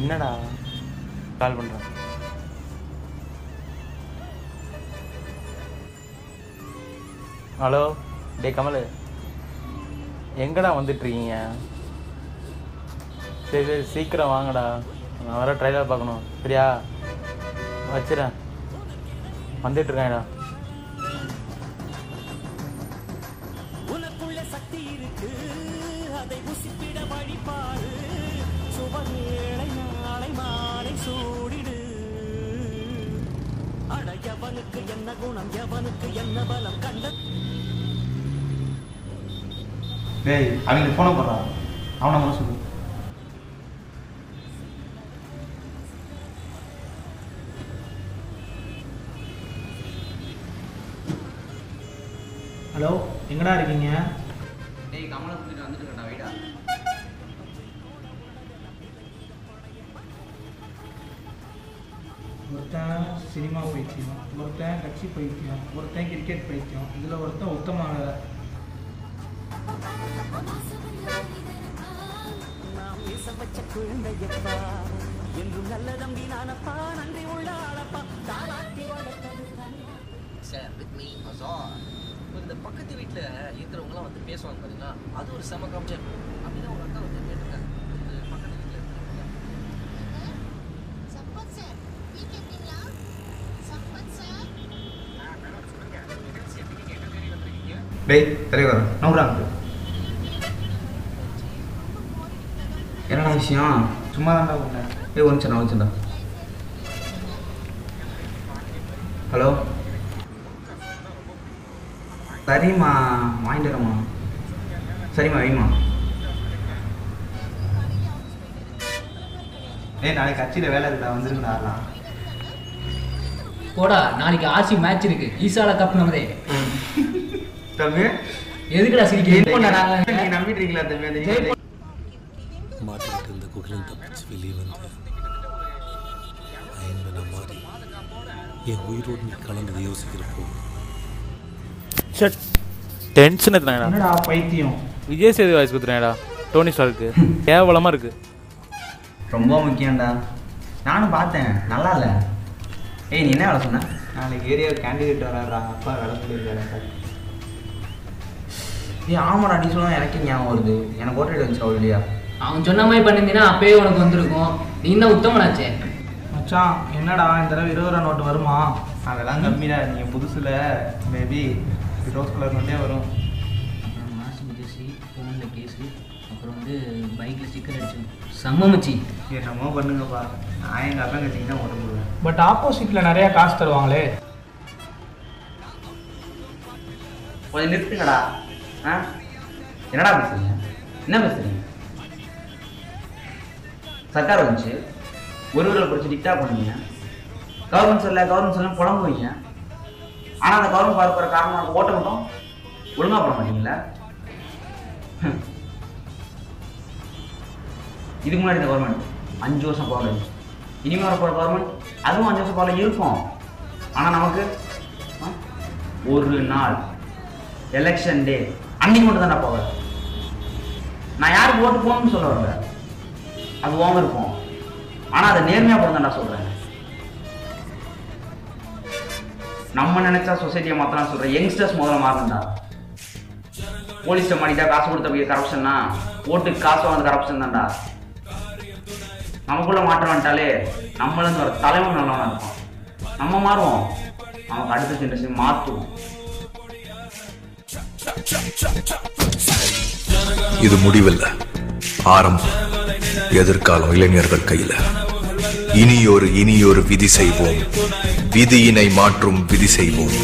என்னடா கால் பண்ணுறேன். ஹலோ டே கமல், எங்கடா வந்துட்டுருக்கீங்க? சரி சரி சீக்கிரம் வாங்கடா, நான் வர ட்ரைலர் பார்க்கணும். சரியா வச்சுறேன், வந்துட்டுருக்கேன்டா. என்ன குணம் எவனுக்கு என்ன பலம் கண்ட. டேய் அவங்களுக்கு ஃபோனை போடுறான், அவனை மட்டும் சொல்லு. ஹலோ எங்கடா இருக்கீங்க? டேய் கமலை கூட்டிட்டு வந்துட்டுடா வைடா. ஒருத்தன் சினிமா பைத்தியம், ஒருத்தன் கட்சி பைத்தியம், ஒருத்தன் கிரிக்கெட் பைத்தியம், இதில் ஒருத்தன் உத்தமாக. நாம் வச்ச குழந்தையப்பா என்றும் நல்ல தம்பி நானப்பா, நன்றி உள்ள ஆளப்பா, தாராட்டி வளர்த்தது சார் வித் மீ அசார். இந்த பக்கத்து வீட்டில் இருக்கிறவங்களாம் வந்து பேசுவாங்க பார்த்தீங்களா, அது ஒரு செம காமிச்சர். அப்படிதான் ஒரு அக்கா வந்து கேட்டிருக்காங்க பக்கத்து வீட்டில் இருக்கிறவங்க. டேய் தலைவர் நவுறாங்க. என்னடா விஷயம்? சும்மா தான்டா கூப்பிட்டேன். ஏய் வந்துச்சா. ஹலோ சரிம்மா வாங்கிட்டு வரேம்மா. சரிம்மா வைம்மா. ஏய் நாளைக்கு கட்சியில் வேலை இருக்குடா, வந்துருக்குடா ஆடலாம். போடா, நாளைக்கு ஆர்சி மேட்ச் இருக்கு, ஈசால கப் நம்மதே. தம்பி எதுக்குடா சிரிக்கிறீங்க? நீங்க நம்பிட்டுருக்கீங்களா தம்பி? அந்த மாட்டிக்கிட்டு இருந்த குகலன் தப்பிச்சு வெளியே வந்து ஐம்பது மாதிரி என் உயிரோடு கலந்ததை யோசிக்கிறப்போ டென்ஷன் எத்தனாடா? என்னடா பைத்தியம்? விஜய் சேது வாய்ஸ் கொடுத்துறேன்டா, டோனி ஸ்டாருக்கு கேவலமாக இருக்கு. ரொம்ப முக்கியம்டா, நானும் பார்த்தேன், நல்லா இல்லை. ஏய் நீ என்ன வேலை சொன்ன? நாளைக்கு ஏரியா கேண்டிடேட் வராடுறாங்க, அப்பா வேலை சொல்லியிருக்காரு. ஏய் ஆமாடா, நீ சொன்னா எனக்கு ஞாபகம் வருது. எனக்கு ஓட்டர் வந்துச்சு இல்லையா? அவன் சொன்ன மாதிரி பண்ணியிருந்தீங்கன்னா அப்பயே உனக்கு வந்திருக்கும். நீ தான் உத்தமனாச்சே. மச்சான் என்னடா இந்த தடவை 20 ரூபா நோட்டு வருமா? அதெல்லாம் கம்மிடா, நீங்கள் புதுசில் மேபி ரோஸ் கலர் நோட்டே வரும். மாசு ஜெர்சி, ஃபோனில் கேஸு, அப்புறம் வந்து பைக்கில் ஸ்டிக்கர் அடிச்சு சம்மச்சி. என்னமோ பண்ணுங்கப்பா, நான் எங்கள் அப்பா கட்சிக்கு தான் ஓட்ட போடுவேன். பட் ஆப்போசிட்டில் நிறையா காசு தருவாங்களே. கொஞ்சம் நிறுத்துங்கடா. ஆ என்னடா பேசுறீங்க? என்ன பேசுறீங்க? சர்க்கார் வந்துச்சு, ஒரு ஊரில் பிடிச்சி டிக்டா பண்ணுவீங்க. கவர்மெண்ட் சொல்ல புலம்புவீங்க. ஆனால் அந்த கவர்மெண்ட் பார்க்குற காரணம் ஓட்ட மட்டும் ஒழுங்காக போட மாட்டீங்களா? இதுக்கு முன்னாடி இந்த கவர்மெண்ட் 5 வருஷம் போகல, இனிமேல் வரப்போகிற கவர்மெண்ட் அதுவும் 5 வருஷம் போகல இருக்கும். ஆனால் நமக்கு ஒரு நாள் எலெக்ஷன் டே அன்னைக்கு மட்டும் தான் நான் போவேன். நான் யாருக்கு ஓட்டு போகணும்னு சொல்ல வரல, அது ஓங்க இருப்போம். ஆனால் அதை நேர்மையாக போக தான் சொல்கிறேன். நம்ம நினைச்சா சொசைட்டியை மாற்றலாம் சொல்கிறேன். யங்ஸ்டர்ஸ் முதல்ல மாறணும்டா. போலீஸ்ட்டை மாட்டிட்டா காசு கொடுத்த போய் கரப்ஷன்னா, ஓட்டுக்கு காசு வாங்க கரப்ஷன் தான்டா. நமக்குள்ள மாற்றம் வந்துட்டாலே நம்மளேருந்து ஒரு தலைவன் நல்லவனா இருக்கும். நம்ம மாறுவோம், நமக்கு அடுத்த ஜென்ரேஷன் மாற்றுவோம். இது முடிவில்ல, ஆரம்பம். எதிர்காலம் இளைஞர்கள் கையில. இனியொரு விதி செய்வோம், விதியினை மாற்றும் விதி செய்வோம்.